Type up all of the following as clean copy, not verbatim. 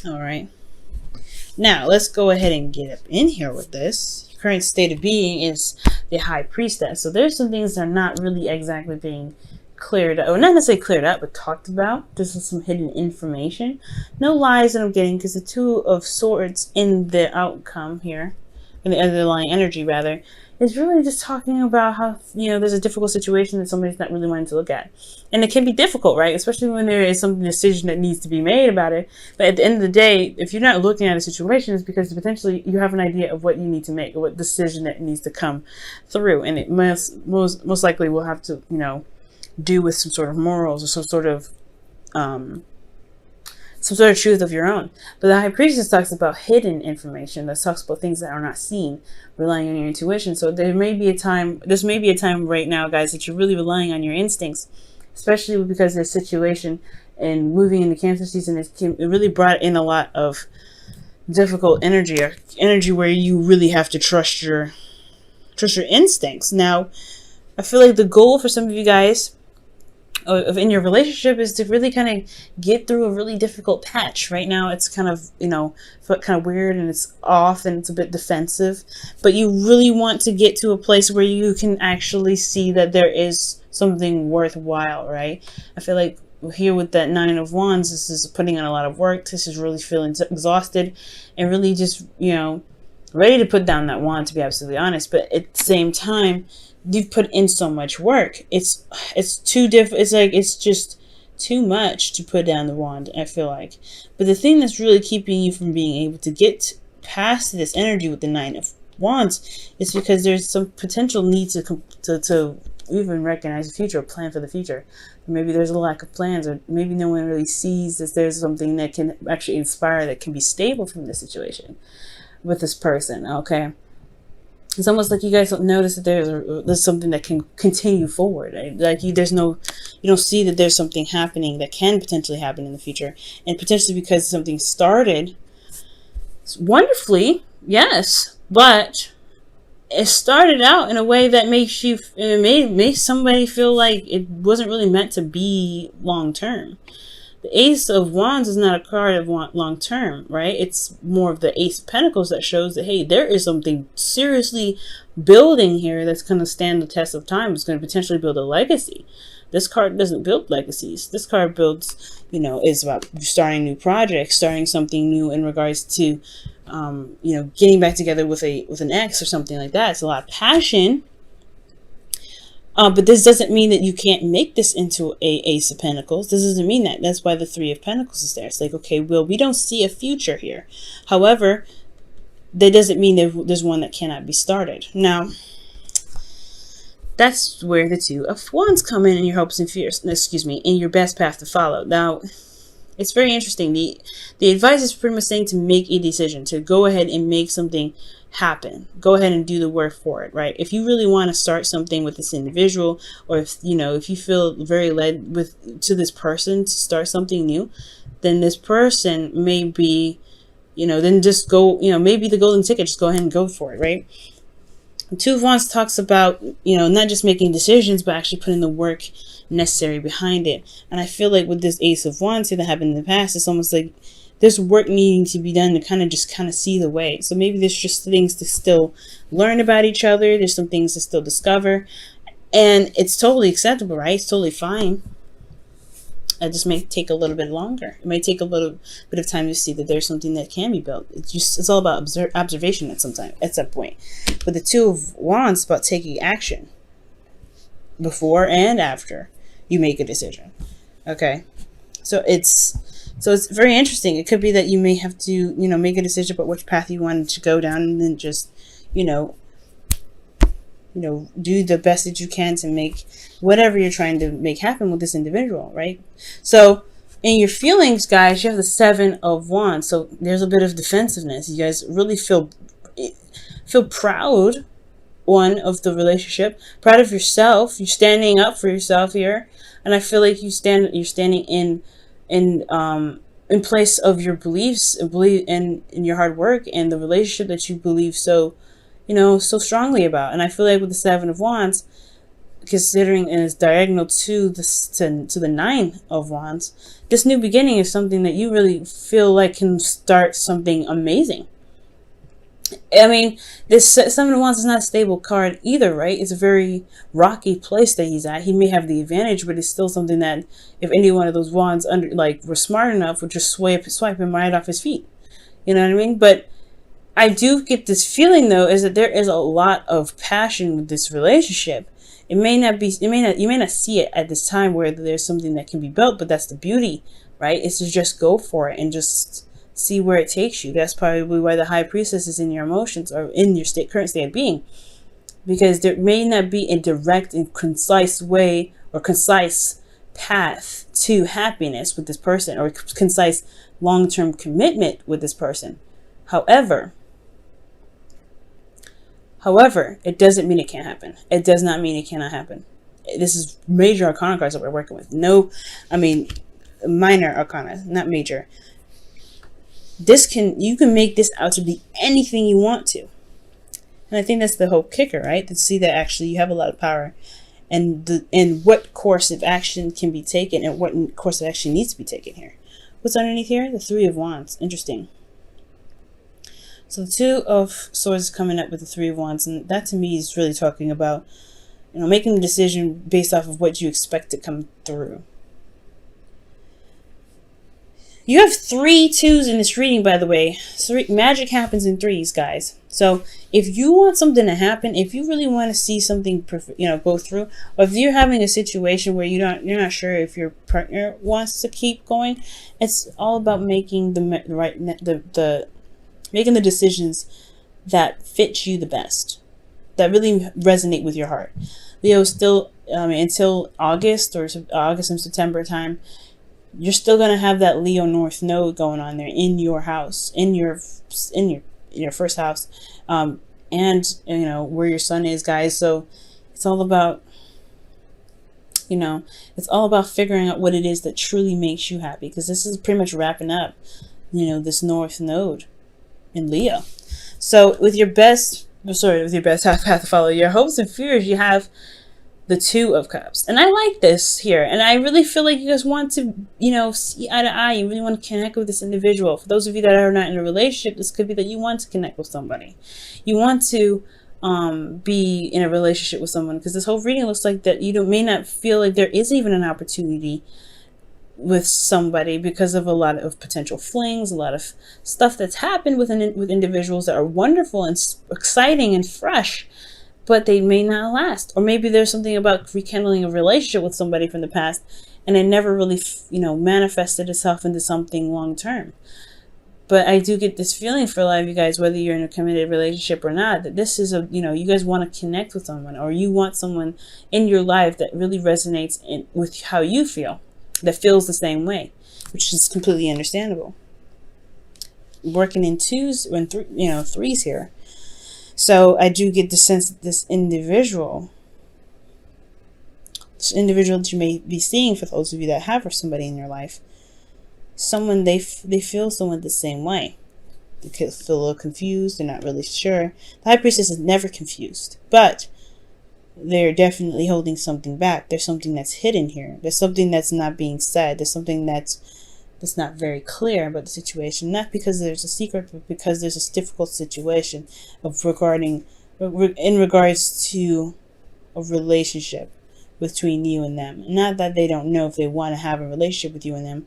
All right. Now, let's go ahead and get up in here with this. Your current state of being is the High Priestess. So there's some things that are not really exactly being cleared up, or not necessarily cleared up, but talked about. This is some hidden information. No lies that I'm getting, because the Two of Swords in the outcome here, in the underlying energy rather, is really just talking about how, there's a difficult situation that somebody's not really wanting to look at. And it can be difficult, right? Especially when there is some decision that needs to be made about it. But at the end of the day, if you're not looking at a situation, it's because potentially you have an idea of what you need to make, or what decision that needs to come through. And it most likely will have to, do with some sort of morals, or some sort of truth of your own. But the High Priestess talks about hidden information, that talks about things that are not seen, relying on your intuition. So this may be a time right now, guys, that you're really relying on your instincts, especially because there's situation and moving into Cancer season. It really brought in a lot of difficult energy, or energy where you really have to trust your instincts. Now, I feel like the goal for some of you guys in your relationship is to really kind of get through a really difficult patch. Right now it's kind of weird, and it's off, and it's a bit defensive, but you really want to get to a place where you can actually see that there is something worthwhile, right? I feel like here with that Nine of Wands, this is putting in a lot of work. This is really feeling exhausted and really just, ready to put down that wand, to be absolutely honest. But at the same time, you've put in so much work. It's too it's just too much to put down the wand, I feel like. But the thing that's really keeping you from being able to get past this energy with the Nine of Wands is because there's some potential need to even recognize the future, or plan for the future. Maybe there's a lack of plans, or maybe no one really sees that there's something that can actually inspire, that can be stable from this situation with this person. Okay. It's almost like you guys don't notice that there's something that can continue forward. Right? Like you don't see that there's something happening that can potentially happen in the future, and potentially because something started wonderfully, yes, but it started out in a way that made somebody feel like it wasn't really meant to be long term. The Ace of Wands is not a card of long term, right? It's more of the Ace of Pentacles that shows that, hey, there is something seriously building here that's going to stand the test of time. It's going to potentially build a legacy. This card doesn't build legacies. This card builds, is about starting new projects, starting something new in regards to, getting back together with an ex or something like that. It's a lot of passion. But this doesn't mean that you can't make this into a Ace of Pentacles. This doesn't mean that. That's why the Three of Pentacles is there. It's like, okay, well, we don't see a future here. However, that doesn't mean there's one that cannot be started. Now, that's where the Two of Wands come in your hopes and fears. In your best path to follow. Now, it's very interesting. The advice is pretty much saying to make a decision, to go ahead and make something happen. Go ahead and do the work for it, right? If you really want to start something with this individual, or if you feel very led to this person to start something new, then this person may be, then just go, maybe the golden ticket, just go ahead and go for it, right? Two of Wands talks about, not just making decisions, but actually putting the work necessary behind it. And I feel like with this Ace of Wands that happened in the past, it's almost like there's work needing to be done to kind of see the way. So maybe there's just things to still learn about each other. There's some things to still discover. And it's totally acceptable, right? It's totally fine. It just may take a little bit longer. It may take a little bit of time to see that there's something that can be built. It's all about observation at some point. But the Two of Wands is about taking action before and after you make a decision. Okay, so it's very interesting. It could be that you may have to make a decision about which path you wanted to go down, and then just do the best that you can to make whatever you're trying to make happen with this individual, right? So in your feelings, guys, you have the Seven of Wands. So there's a bit of defensiveness. You guys really feel proud, of the relationship, proud of yourself. You're standing up for yourself here, and I feel like you're standing in place of your beliefs, believe in your hard work and the relationship that you believe so strongly about. And I feel like with the Seven of Wands, considering and is diagonal to the Nine of Wands, this new beginning is something that you really feel like can start something amazing. I mean, this Seven of Wands is not a stable card either, right? It's a very rocky place that he's at. He may have the advantage, but it's still something that if any one of those wands were smart enough, would just swipe him right off his feet. You know what I mean? But I do get this feeling though, is that there is a lot of passion with this relationship. You may not see it at this time where there's something that can be built, but that's the beauty, right? It's to just go for it and just see where it takes you. That's probably why the High Priestess is in your emotions or in your current state of being, because there may not be a direct and concise way or concise path to happiness with this person, or concise long-term commitment with this person. However, it doesn't mean it can't happen. It does not mean it cannot happen. This is major arcana cards that we're working with. Minor arcana, not major. You can make this out to be anything you want to. And I think that's the whole kicker, right? To see that actually you have a lot of power, and what course of action can be taken, and what course of action needs to be taken here. What's underneath here? The Three of Wands. Interesting. So the Two of Swords is coming up with the Three of Wands, and that to me is really talking about, making a decision based off of what you expect to come through. You have 3 2s in this reading, by the way. Magic happens in 3s, guys. So if you want something to happen, if you really want to see something, go through, or if you're having a situation where you're not sure if your partner wants to keep going, it's all about making making the decisions that fit you the best, that really resonate with your heart. Leo, still until August and September time, you're still going to have that Leo North node going on there in your house, in your first house, and where your sun is, guys. So it's all about figuring out what it is that truly makes you happy, because this is pretty much wrapping up this North node in Leo. So with your best path to follow your hopes and fears, you have the Two of Cups. And I like this here. And I really feel like you guys want to, see eye to eye. You really want to connect with this individual. For those of you that are not in a relationship, this could be that you want to connect with somebody. You want to be in a relationship with someone, because this whole reading looks like that you may not feel like there is even an opportunity with somebody because of a lot of potential flings, a lot of stuff that's happened with individuals that are wonderful and exciting and fresh, but they may not last. Or maybe there's something about rekindling a relationship with somebody from the past, and it never really, manifested itself into something long term. But I do get this feeling for a lot of you guys, whether you're in a committed relationship or not, that this is you guys want to connect with someone, or you want someone in your life that really resonates with how you feel, that feels the same way, which is completely understandable. Working in 2s and 3s here. So I do get the sense that this individual that you may be seeing, for those of you that have somebody in your life, someone they feel someone the same way. They could feel a little confused. They're not really sure. The High Priestess is never confused, but they're definitely holding something back. There's something that's hidden here. There's something that's not being said. There's something that's not very clear about the situation. Not because there's a secret, but because there's a difficult situation in regards to a relationship between you and them. Not that they don't know if they want to have a relationship with you and them.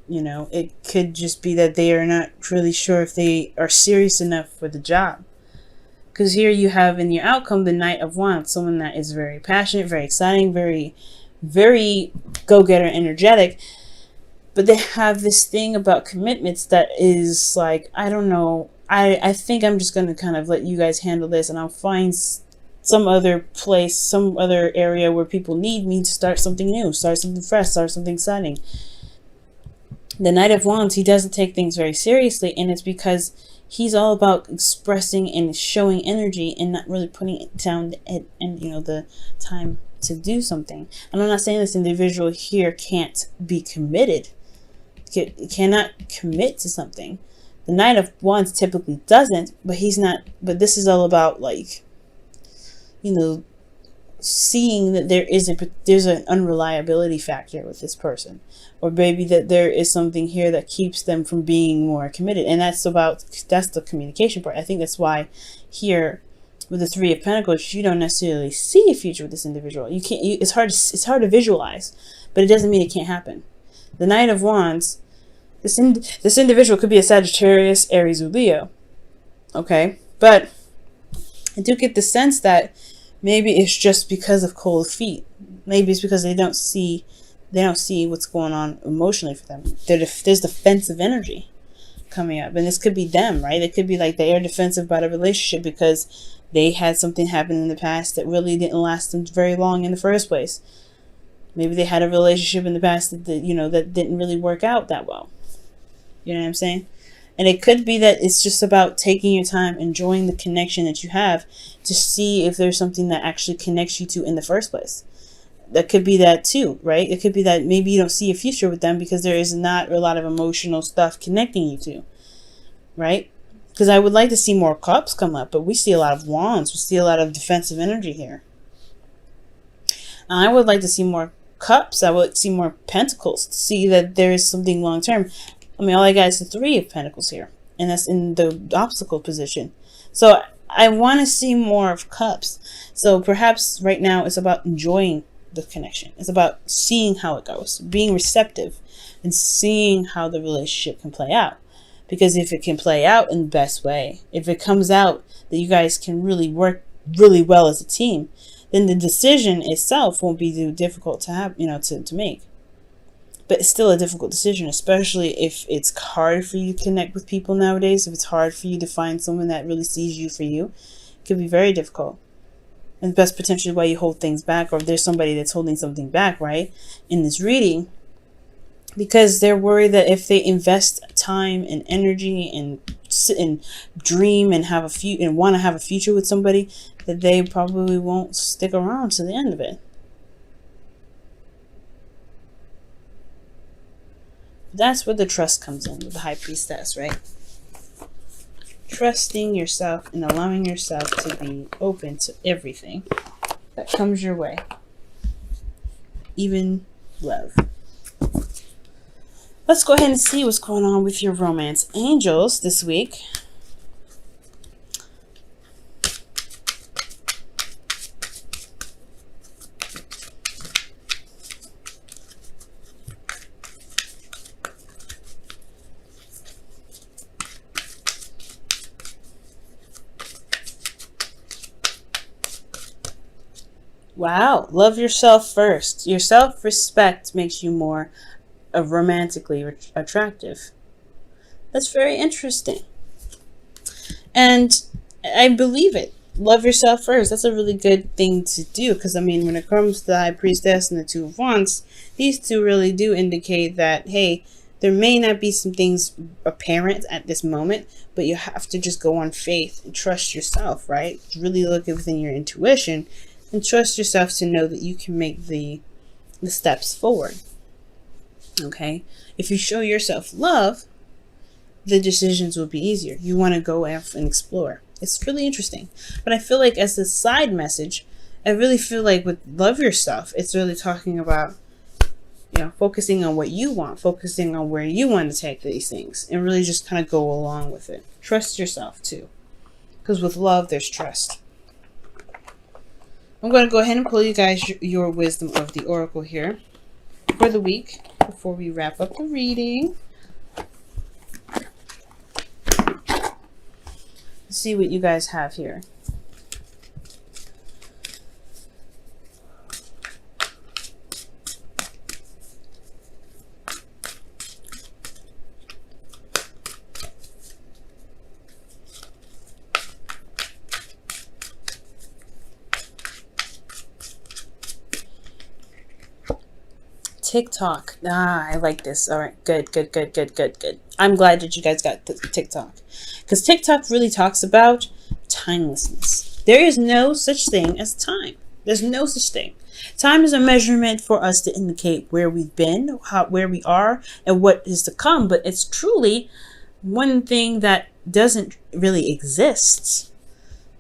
It could just be that they are not really sure if they are serious enough for the job. Because here you have in your outcome the Knight of Wands, someone that is very passionate, very exciting, very, very go-getter, energetic. But they have this thing about commitments that is like, I don't know. I think I'm just going to kind of let you guys handle this, and I'll find some other place, some other area where people need me to start something new, start something fresh, start something exciting. The Knight of Wands, he doesn't take things very seriously, and it's because he's all about expressing and showing energy and not really putting it down and the time to do something. And I'm not saying this individual here can't be committed, cannot commit to something. The Knight of Wands typically doesn't, but he's not. But this is all about seeing that there's an unreliability factor with this person, or maybe that there is something here that keeps them from being more committed, and that's the communication part. I think that's why here with the Three of Pentacles, you don't necessarily see a future with this individual. It's hard to visualize, but it doesn't mean it can't happen. The Knight of Wands, this individual could be a Sagittarius, Aries, or Leo. Okay, but I do get the sense that maybe it's just because of cold feet. Maybe it's because they don't see what's going on emotionally for them. There's defensive energy coming up, and this could be them, right? It could be like they are defensive about a relationship because they had something happen in the past that really didn't last them very long in the first place. Maybe they had a relationship in the past that didn't really work out that well. You know what I'm saying? And it could be that it's just about taking your time, enjoying the connection that you have to see if there's something that actually connects you to in the first place. That could be that too, right? It could be that maybe you don't see a future with them because there is not a lot of emotional stuff connecting you to, right? Because I would like to see more cups come up, but we see a lot of wands. We see a lot of defensive energy here. I would like to see more cups. I would see more pentacles to see that there is something long term. I mean, all I got is the Three of Pentacles here, and that's in the obstacle position. So I want to see more of cups. So perhaps right now it's about enjoying the connection. It's about seeing how it goes, being receptive, and seeing how the relationship can play out. Because if it can play out in the best way, if it comes out that you guys can really work really well as a team, then the decision itself won't be too difficult to have, to make. But it's still a difficult decision, especially if it's hard for you to connect with people nowadays. If it's hard for you to find someone that really sees you for you, it could be very difficult. And that's potentially why you hold things back, or if there's somebody that's holding something back, right, in this reading, because they're worried that if they invest time and energy and sit and dream and want to have a future with somebody, that they probably won't stick around to the end of it. That's where the trust comes in with the High Priestess, right? Trusting yourself and allowing yourself to be open to everything that comes your way. Even love. Let's go ahead and see what's going on with your romance angels this week. Wow, love yourself first. Your self-respect makes you more romantically attractive. That's very interesting. And I believe it. Love yourself first. That's a really good thing to do, because I mean, when it comes to the High Priestess and the Two of Wands, these two really do indicate that, hey, there may not be some things apparent at this moment, but you have to just go on faith and trust yourself, right? Really look within your intuition and trust yourself to know that you can make the steps forward. Okay? If you show yourself love, the decisions will be easier. You want to go and explore. It's really interesting. But I feel like as a side message, I really feel like with love yourself, it's really talking about, focusing on what you want, focusing on where you want to take these things, and really just kind of go along with it. Trust yourself too. Because with love, there's trust. I'm going to go ahead and pull you guys your wisdom of the oracle here for the week before we wrap up the reading. Let's see what you guys have here. TikTok. I like this. All right, good. I'm glad that you guys got TikTok, because TikTok really talks about timelessness. There is no such thing as time. There's no such thing. Time is a measurement for us to indicate where we've been, where we are, and what is to come. But it's truly one thing that doesn't really exist.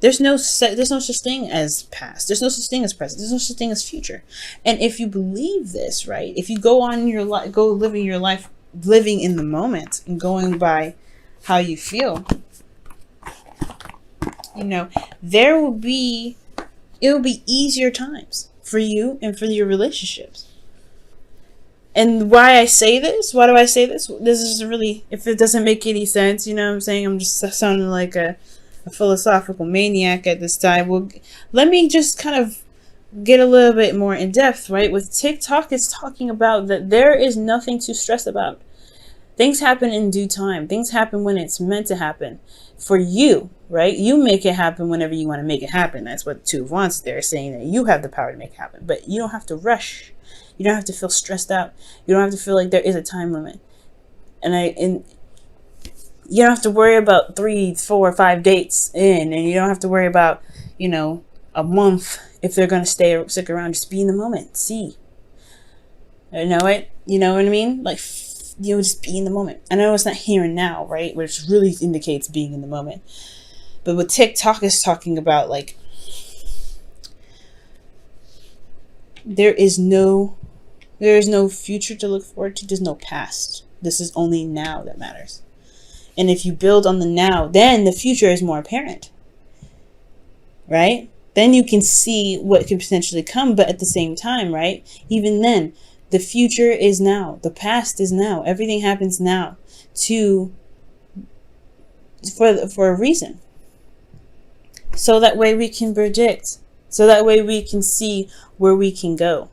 There's no such thing as past. There's no such thing as present. There's no such thing as future. And if you believe this, right? If you go on your life, go living your life, living in the moment and going by how you feel, there will be, it will be easier times for you and for your relationships. And why I say this? Why do I say this? This is really, if it doesn't make any sense, what I'm saying? I'm just sounding like a philosophical maniac at this time. Well, let me just kind of get a little bit more in depth, right? With TikTok, it's talking about that there is nothing to stress about. Things happen in due time. Things happen when it's meant to happen for you, right? You make it happen whenever you want to make it happen. That's what Two of Wands there, saying that you have the power to make it happen, but you don't have to rush. You don't have to feel stressed out. You don't have to feel like there is a time limit. And you don't have to worry about 3, 4, 5 dates in, and you don't have to worry about, a month if they're going to stick around. Just be in the moment. See. You know it? You know what I mean? Like, just be in the moment. I know it's not here and now, right? Which really indicates being in the moment. But what TikTok is talking about, like, there is no future to look forward to. There's no past. This is only now that matters. And if you build on the now, then the future is more apparent, right? Then you can see what could potentially come. But at the same time, right? Even then, the future is now. The past is now. Everything happens now for a reason. So that way we can predict. So that way we can see where we can go.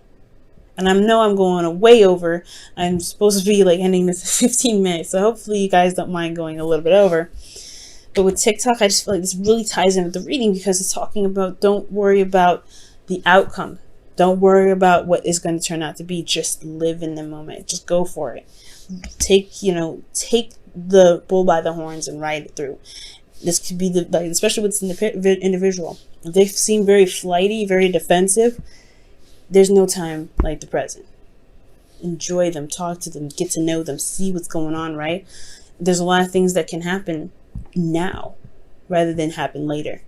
And I know I'm going way over. I'm supposed to be like ending this at 15 minutes. So hopefully you guys don't mind going a little bit over. But with TikTok, I just feel like this really ties in with the reading, because it's talking about, don't worry about the outcome. Don't worry about what is going to turn out to be. Just live in the moment. Just go for it. Take the bull by the horns and ride it through. This could be especially with the individual. If they seem very flighty, very defensive, there's no time like the present. Enjoy them, talk to them, get to know them, see what's going on, right? There's a lot of things that can happen now rather than happen later.